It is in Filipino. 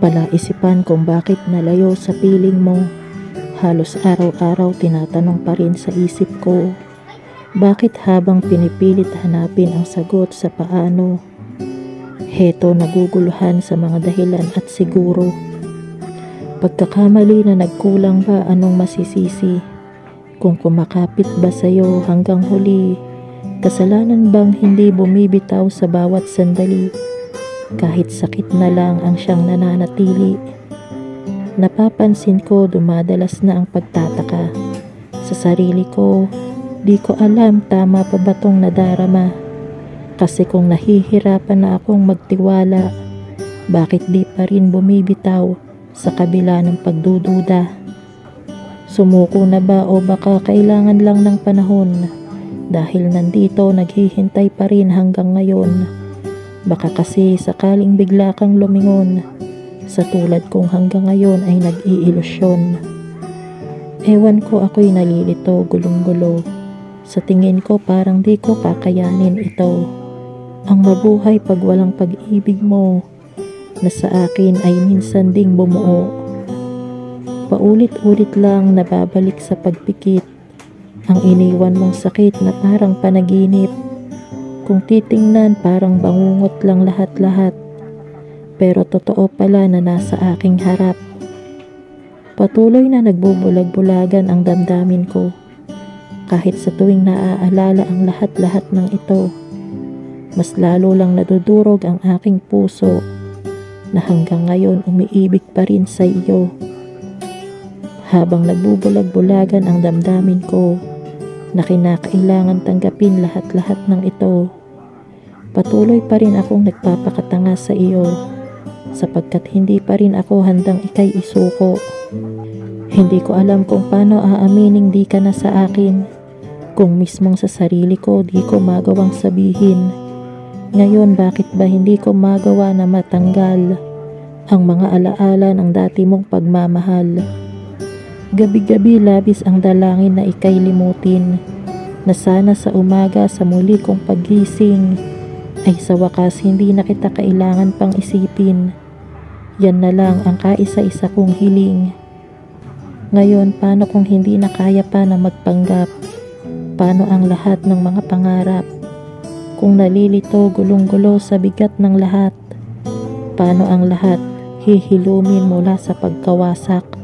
Palaisipan kung bakit nalayo sa piling mo. Halos araw-araw tinatanong pa rin sa isip ko. Bakit habang pinipilit hanapin ang sagot sa paano, heto naguguluhan sa mga dahilan at siguro. Pagkakamali na nagkulang ba, anong masisisi? Kung kumakapit ba sa'yo hanggang huli, kasalanan bang hindi bumibitaw sa bawat sandali? Kahit sakit na lang ang siyang nananatili. Napapansin ko dumadalas na ang pagtataka sa sarili ko. Di ko alam tama pa ba tong nadarama. Kasi kung nahihirapan na akong magtiwala, bakit di pa rin bumibitaw sa kabila ng pagdududa? Sumuko na ba o baka kailangan lang ng panahon? Dahil nandito naghihintay pa rin hanggang ngayon. Baka kasi sakaling bigla kang lumingon, sa tulad kong hanggang ngayon ay nag-iilusyon. Ewan ko, ako'y nalilito, gulong-gulo. Sa tingin ko parang di ko kakayanin ito. Ang mabuhay pag walang pag-ibig mo, na sa akin ay minsan ding bumuo. Paulit-ulit lang nababalik sa pagpikit, ang iniwan mong sakit na parang panaginip. Kung titingnan parang bangungot lang lahat-lahat, pero totoo pala na nasa aking harap. Patuloy na nagbubulag-bulagan ang damdamin ko, kahit sa tuwing naaalala ang lahat-lahat ng ito. Mas lalo lang nadudurog ang aking puso, na hanggang ngayon umiibig pa rin sa iyo. Habang nagbubulag-bulagan ang damdamin ko, na kinakailangan tanggapin lahat-lahat ng ito, patuloy pa rin akong nagpapakatanga sa iyo, sapagkat hindi pa rin ako handang ikay isuko. Hindi ko alam kung paano aamining di ka na sa akin, kung mismong sa sarili ko di ko magawang sabihin. Ngayon bakit ba hindi ko magawa na matanggal ang mga alaala ng dati mong pagmamahal? Gabi-gabi labis ang dalangin na ikay limutin, na sana sa umaga sa muli kong paggising ay sa wakas hindi na kita kailangan pang isipin. Yan na lang ang kaisa-isa kong hiling. Ngayon paano kung hindi na kaya pa na magpanggap? Paano ang lahat ng mga pangarap? Kung nalilito, gulong-gulo sa bigat ng lahat, paano ang lahat hihilumin mula sa pagkawasak?